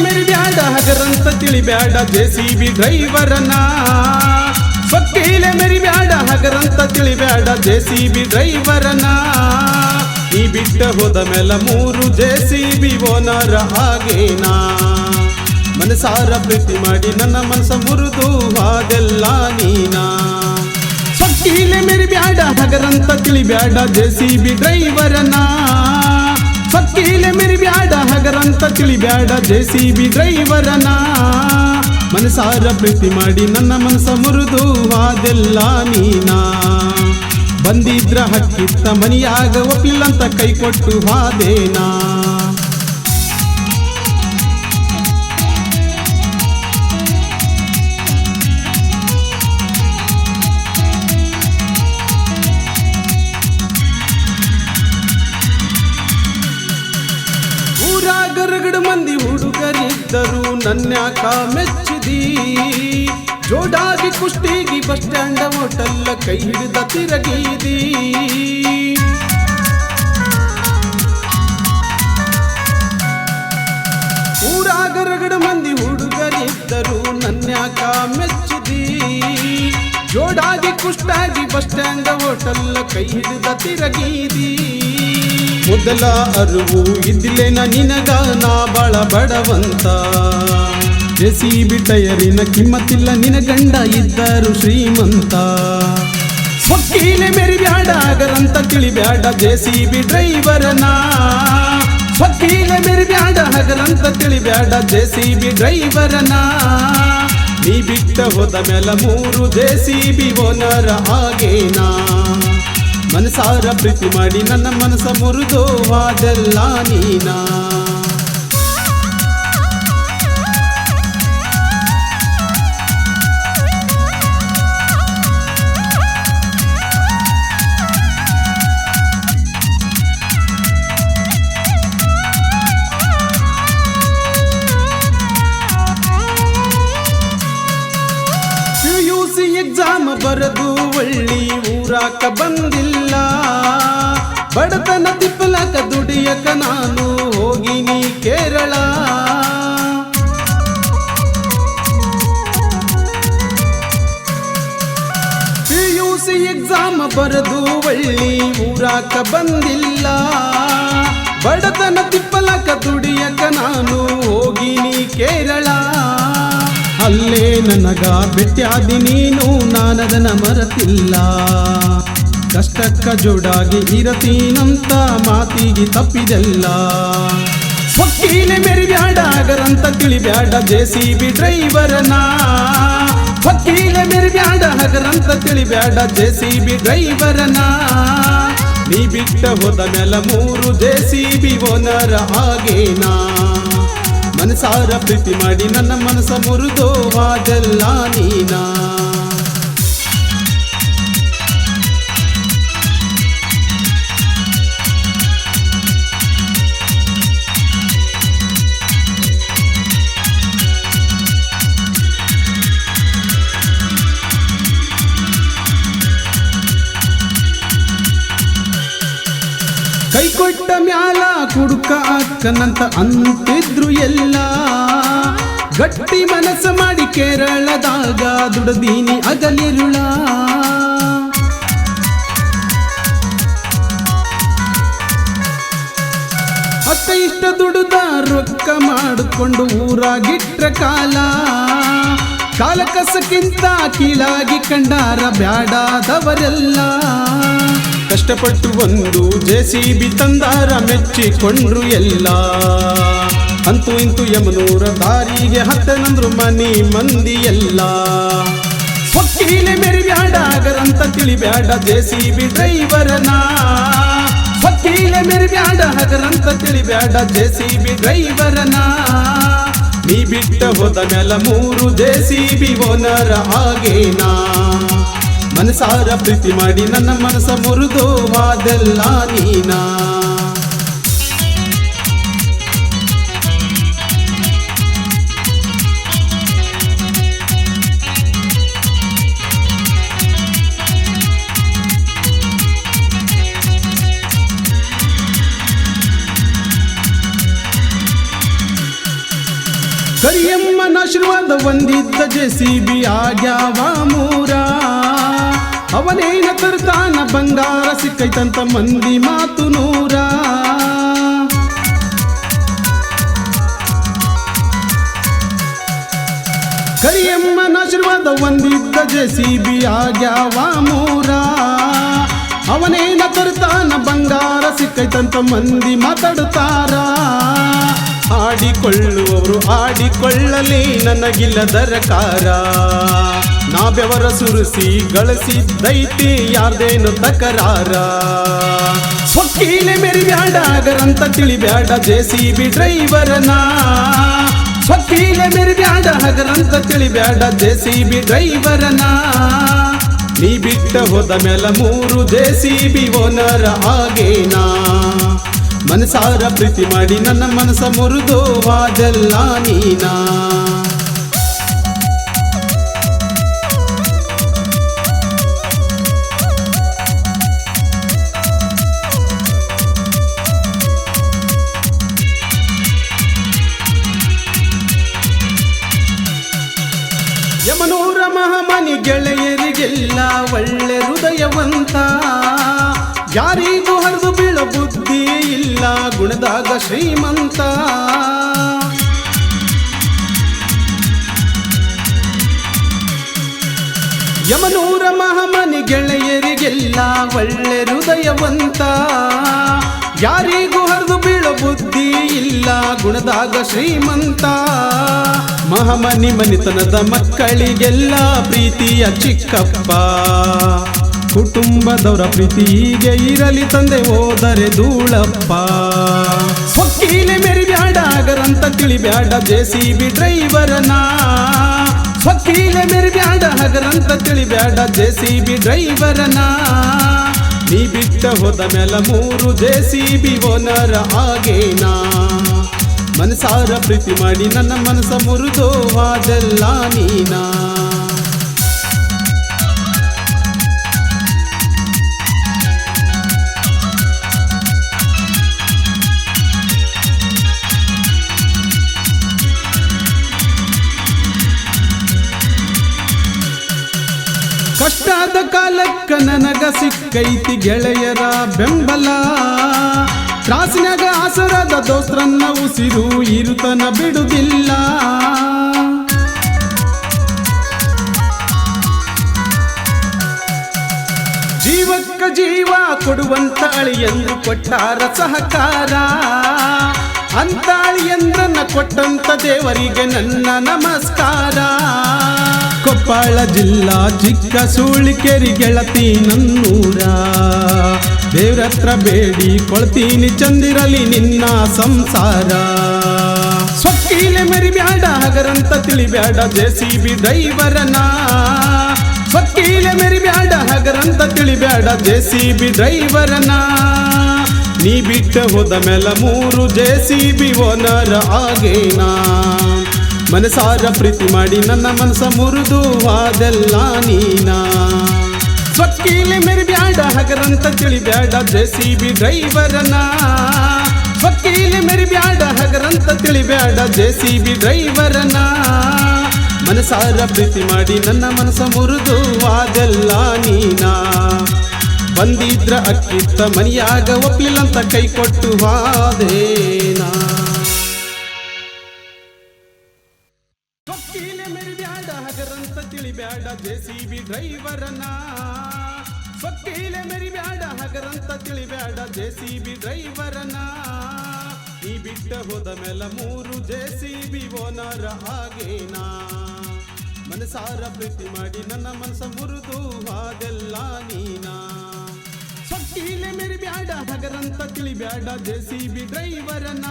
ಮೆರಿಬ್ಯಾಡ ಹಗರಂತ ತಿಳಿಬ್ಯಾಡ JCB ಡ್ರೈವರನ ಸೊಕ್ಕಿಲೆ ಮೆರಿಬ್ಯಾಡ ಹಗರಂತ ತಿಳಿಬ್ಯಾಡ JCB ಡ್ರೈವರನ ನೀ ಬಿಟ್ಟ ಹೋದ ಮೇಲ 3 JCB ಓನರ ಆಗೇನಾ ಮನಸಾರ ಪ್ರೀತಿ ಮಾಡಿ ನನ್ನ ಮನಸ ಮುರಿದು ಹಾದೆಲ್ಲ ನೀನಾ ಸೊಕ್ಕಿಲೆ ಮೆರಿಬ್ಯಾಡ ಹಗರಂತ ತಿಳಿಬ್ಯಾಡ JCB ಡ್ರೈವರನ ಸೊಕ್ಕಿಲೆ ಮೆರಿಬ್ಯಾಡ ಹಗರಂತ ತಿಳಿಬ್ಯಾಡ JCB ಡ್ರೈವರನ ಮನಸಾರ ಪ್ರೀತಿ ಮಾಡಿ ನನ್ನ ಮನಸ ಮುರಿದು ಹಾದೆಲ್ಲ ನೀನಾ ಬಂದಿದ್ರ ಹಕ್ಕಿತ್ತ ಮನಿಯಾಗ ಒಪ್ಲಿಲ್ಲಂತ ಕೈ ಕೊಟ್ಟು ಹಾದೇನಾ ರಗಡ ಮಂದಿ ಹುಡುಗರಿದ್ದರು ನನ್ಯಾಕ ಮೆಚ್ಚಿದಿ ಜೋಡಾಗಿ ಕುಷ್ಟಿಗಿ ಬಸ್ ಸ್ಟ್ಯಾಂಡ್ ಹೋಟೆಲ್ಲ ಕೈ ಹಿಡಿದ ತಿರಗಿದಿ ಊರಾಗ ರಗಡ ಮಂದಿ ಹುಡುಗರಿದ್ದರು ನನ್ಯಾಕ ಮೆಚ್ಚಿದಿ ಜೋಡಾಗಿ ಕುಷ್ಟಾಗಿ ಬಸ್ ಸ್ಟ್ಯಾಂಡ್ ಹೋಟೆಲ್ಲ ಕೈ ಹಿಡಿದ ತಿರಗಿದಿ ಮೊದಲ ಅರಿವು ಇದ್ದಿಲೇನ ನಿನಗ ನಾ ಬಾಳ ಬಡವಂತ JCB ಟಯರಿನ ಕಿಮ್ಮತ್ತಿಲ್ಲ ನಿನ ಗಂಡ ಇದ್ದರು ಶ್ರೀಮಂತ ಸೊಕ್ಕಿಲೆ ಮೆರಿಬ್ಯಾಡ ಹಗರಂತ ತಿಳಿಬ್ಯಾಡ JCB ಡ್ರೈವರನ ಸೊಕ್ಕಿಲೆ ಮೆರಿಬ್ಯಾಡ ಹಗರಂತ ತಿಳಿಬ್ಯಾಡ JCB ಡ್ರೈವರನ ನೀ ಬಿಟ್ಟ ಹೋದ ಮೇಲ 3 JCB ಓನರ ಆಗೇನಾ ಮನಸಾರ ಪ್ರೀತಿ ಮಾಡಿ ನನ್ನ ಮನಸ ಮುರಿದು ಹಾದೆಲ್ಲ ನೀನಾ PUC ಎಕ್ಸಾಮ್ ಬರೆದು ಒಳ್ಳಿ ಊರಾಕ ಬಂದಿಲ್ಲ ಬಡತನ ತಿಪ್ಪಲಕ ದುಡಿಯಕ ನಾನು ಹೋಗಿನಿ ಕೇರಳ PUC ಎಕ್ಸಾಮ್ ಬರೆದು ಒಳ್ಳಿ ಊರಾಕ ಬಂದಿಲ್ಲ ಬಡತನ ತಿಪ್ಪಲಕ ದುಡಿಯಕ ನಾನು ಹೋಗಿನಿ ಕೇರಳ ಅಲ್ಲೇ ನನಗ ಬೆಟ್ಟಾದಿ ನೀನು ನಾನದನ ಮರತಿಲ್ಲ ಕಷ್ಟಕ್ಕ ಜೋಡಾಗಿ ಇರತೀನಂತ ಮಾತಿಗೆ ತಪ್ಪಿದೆಲ್ಲ ಸೊಕ್ಕಿಲೆ ಮೆರಿಬ್ಯಾಡ ಹಗರಂತ ತಿಳಿಬ್ಯಾಡ JCB ಡ್ರೈವರನ ಸೊಕ್ಕಿಲೆ ಮೆರಿಬ್ಯಾಡ ಹಗರಂತ ತಿಳಿಬ್ಯಾಡ JCB ಡ್ರೈವರನ ನೀ ಬಿಟ್ಟ ಹೋದ ಮೇಲ 3 JCB ಓನರ ಆಗೇನಾ ಮನಸಾರ ಪ್ರೀತಿ ಮಾಡಿ ನನ್ನ ಮನಸ ಮುರಿದು ಹಾದೆಲ್ಲ ನೀನಾ ಕೈ ಕೊಟ್ಟ ಮ್ಯಾಲ ಕುಡುಕ ಅಕ್ಕನಂತ ಅಂತಿದ್ರು ಎಲ್ಲ ಗಟ್ಟಿ ಮನಸ್ಸ ಮಾಡಿ ಕೇರಳದಾಗ ದುಡದೀನಿ ಅಗಲಿರುಳ ಅತ್ತ ಇಷ್ಟ ದುಡುದ ರೊಕ್ಕ ಮಾಡಿಕೊಂಡು ಊರಾಗಿಟ್ರ ಕಾಲ ಕಸಕ್ಕಿಂತ ಕೀಳಾಗಿ ಕಂಡಾರ ಬ್ಯಾಡಾದವರೆಲ್ಲ ಕಷ್ಟಪಟ್ಟು ಒಂದು JCB ತಂದಾರ ಮೆಚ್ಚಿಕೊಂಡ್ರು ಎಲ್ಲ ಅಂತೂ ಇಂತೂ ಯಮನೂರ ದಾರಿಗೆ ಹತ್ತನಂದ್ರು ಮನಿ ಮಂದಿ ಎಲ್ಲ ಸೊಕ್ಕಿಲೆ ಮೆರಿಬ್ಯಾಡ ಹಗರಂತ ತಿಳಿಬ್ಯಾಡ JCB ಡ್ರೈವರನ ಸೊಕ್ಕಿಲೆ ಮೆರಿಬ್ಯಾಡ ಹಗರಂತ ತಿಳಿಬ್ಯಾಡ JCB ಡ್ರೈವರನ ನೀ ಬಿಟ್ಟ ಹೋದ ಮೇಲ 3 JCB ಓನರ ಆಗೇನಾ ಮನಸಾರ ಪ್ರೀತಿ ಮಾಡಿ ನನ್ನ ಮನಸ ಮುರಿದು ಹಾದೆಲ್ಲ ನೀನಾ ಒಂದಿದ್ದ ಜೆಸಿಬಿ ಆಗ್ಯಾವ ಮೂರ. ಅವನೇನ ತರ್ತಾನ ಬಂಗಾರ ಸಿಕ್ಕೈತಂತ ಮಂದಿ ಮಾತು ನೂರ. ಕರಿಯಮ್ಮನ ಆಶೀರ್ವಾದ ಒಂದಿದ್ದ ಜೆಸಿಬಿ ಆಗ್ಯಾವ ಮೂರ. ಅವನೇನ ತರ್ತಾನ ಬಂಗಾರ ಸಿಕ್ಕೈತಂತ ಮಂದಿ ಮಾತಾಡುತ್ತಾರ. ಆಡಿಕೊಳ್ಳುವವರು ಆಡಿಕೊಳ್ಳಲಿ ನನಗಿಲ್ಲ ದರಕಾರ. ನಾ ಬೆವರ ಸುರಿಸಿ ಗಳಿಸಿದ್ದೈತಿ ಯಾರ್ದೇನು ತಕರಾರ. ಸ್ವಕ್ಕೀಲೆ ಮೆರಿಬ್ಯಾಡ ಹಗರಂತ ತಿಳಿಬ್ಯಾಡ ಜೆಸಿಬಿ ಡ್ರೈವರನ. ಸ್ವಕ್ಕೀಲೆ ಮೆರಿಬ್ಯಾಡ ಹಗರಂತ ತಿಳಿಬ್ಯಾಡ ಜೆಸಿಬಿ ಡ್ರೈವರನ. ನೀ ಬಿಟ್ಟ ಹೋದ ಮೇಲೆ 3 ಜೆಸಿಬಿ ಓನರ್ ಆಗೇನಾ. ಮನಸಾರ ಪ್ರೀತಿ ಮಾಡಿ ನನ್ನ ಮನಸ ಮುರಿದು ವಾದೆಲ್ಲ ನೀನಾ. ಯಮನೂರ ಮಹಾಮನಿ ಗೆಳೆಯರಿಗೆಲ್ಲ ಒಳ್ಳೆ ಹೃದಯವಂತ. ಯಾರಿಗೂ ಹರಿದು ಬೀಳೋ ಬುದ್ಧಿ ಇಲ್ಲ ಗುಣದಾಗ ಶ್ರೀಮಂತ. ಯಮನೂರ ಮಹಾಮನಿ ಗೆಳೆಯರಿಗೆಲ್ಲ ಒಳ್ಳೆ ಹೃದಯವಂತ. ಯಾರಿಗೂ ಹರಿದು ಬೀಳೋ ಬುದ್ಧಿ ಇಲ್ಲ ಗುಣದಾಗ ಶ್ರೀಮಂತ. ಮಹಾಮನಿ ಮನಿತನದ ಮಕ್ಕಳಿಗೆಲ್ಲ ಪ್ರೀತಿಯ ಚಿಕ್ಕಪ್ಪ. ಕುಟುಂಬದವರ ಪ್ರೀತಿಗೆ ಇರಲಿ ತಂದೆ ಹೋದರೆ ಧೂಳಪ್ಪ. ಸ್ವಕ್ಕೀಲೆ ಮೆರಿಬ್ಯಾಡ ಹಗರಂತ ತಿಳಿಬ್ಯಾಡ ಜೆಸಿಬಿ ಡ್ರೈವರನ. ಸ್ವಕ್ಕೀಲೆ ಮೆರಿಬ್ಯಾಡ ಹಗರಂತ ತಿಳಿಬ್ಯಾಡ ಜೆಸಿಬಿ ಡ್ರೈವರನ. ನೀ ಬಿಟ್ಟ ಹೋದ ಮೇಲೆ 3 ಜೆಸಿಬಿ ಓನರ್ ಆಗೇನಾ. ಮನಸಾರ ಪ್ರೀತಿ ಮಾಡಿ ನನ್ನ ಮನಸ ಮುರಿದು ವಾದೆಲ್ಲ ನೀನಾ. ಕಷ್ಟದ ಕಾಲಕ್ಕ ನನಗ ಸಿಕ್ಕೈತಿ ಗೆಳೆಯರ ಬೆಂಬಲ. ತ್ರಾಸಿನಾಗ ಆಸರದ ದೋಸ್ತ್ರನ್ನ ಉಸಿರು ಇರುತನ ಬಿಡುವುದಿಲ್ಲ. ಜೀವಕ್ಕ ಜೀವ ಕೊಡುವಂತ ಅಳಿಯಂದ್ರು ಕೊಟ್ಟಾರ ಸಹಕಾರ. ಅಂತ ಅಳಿಯಂದ್ರನ್ನ ಕೊಟ್ಟಂತ ದೇವರಿಗೆ ನನ್ನ ನಮಸ್ಕಾರ. ಕೊಪ್ಪಳ ಜಿಲ್ಲಾ ಚಿಕ್ಕ ಸೂಳಿಕೆರಿ ಗೆಳತಿ ನನ್ನೂರ. ದೇವ್ರತ್ರ ಬೇಡಿ ಕೊಳ್ತೀನಿ ಚಂದಿರಲಿ ನಿನ್ನ ಸಂಸಾರ. ಸ್ವಕ್ಕೀಲೆ ಮೆರಿಬ್ಯಾಡ ಹಗರಂತ ತಿಳಿಬ್ಯಾಡ ಜೆಸಿಬಿ ಡ್ರೈವರನ. ಸ್ವಕ್ಕೀಲೆ ಮೆರಿಬ್ಯಾಡ ಹಗರಂತ ತಿಳಿಬ್ಯಾಡ ಜೆಸಿಬಿ ಡ್ರೈವರನ. ನೀ ಬಿಟ್ಟ ಹೋದ ಮೇಲೆ 3 ಜೆಸಿಬಿ ಓನರ್ ಆಗೇನಾ. ಮನಸಾರ ಪ್ರೀತಿ ಮಾಡಿ ನನ್ನ ಮನಸ ಮುರಿದು ವಾದೆಲ್ಲ ನೀನಾ. ಸ್ವಕ್ಕೀಲೆ ಮೆರಿಬ್ಯಾಡ ಹಗರಂತ ತಿಳಿಬ್ಯಾಡ ಜೆಸಿಬಿ ಡ್ರೈವರನ. ಸ್ವಕ್ಕೀಲೆ ಮೆರಿಬ್ಯಾಡ ಹಗರಂತ ತಿಳಿಬ್ಯಾಡ ಜೆಸಿಬಿ ಡ್ರೈವರನ. ಮನಸಾರ ಪ್ರೀತಿ ಮಾಡಿ ನನ್ನ ಮನಸ ಮುರಿದು ವಾದೆಲ್ಲ ನೀನಾ. ಬಂದಿದ್ರ ಅಕ್ಕಿತ್ತ ಮನಿಯಾಗ ಒಪ್ಲಿಲ್ಲಂತ ಕೈ ಕೊಟ್ಟು ವಾದೇನಾ. ಸ್ವಕ್ಕೀಲೆ ಮೆರಿಬ್ಯಾಡ ಹಗರಂತ ತಿಳಿಬ್ಯಾಡ ಜೆಸಿಬಿ ಡ್ರೈವರನ. ಸ್ವಕ್ಕೀಲೆ ಮೆರಿಬ್ಯಾಡ ಹಗರಂತ ತಿಳಿಬ್ಯಾಡ ಜೆಸಿಬಿ ಡ್ರೈವರನ. ನೀ ಬಿಟ್ಟ ಹೋದ ಮೇಲೆ 3 ಜೆಸಿಬಿ ಓನರ್ ಆಗೇನಾ. ಮನಸಾರ ಪ್ರೀತಿ ಮಾಡಿ ನನ್ನ ಮನಸ ಮುರಿದು ವಾದೆಲ್ಲ ನೀನಾ. ಸ್ವಕ್ಕೀಲೆ ಮೆರಿಬ್ಯಾಡ ಹಗರಂತ ತಿಳಿಬ್ಯಾಡ ಜೆಸಿಬಿ ಡ್ರೈವರನ.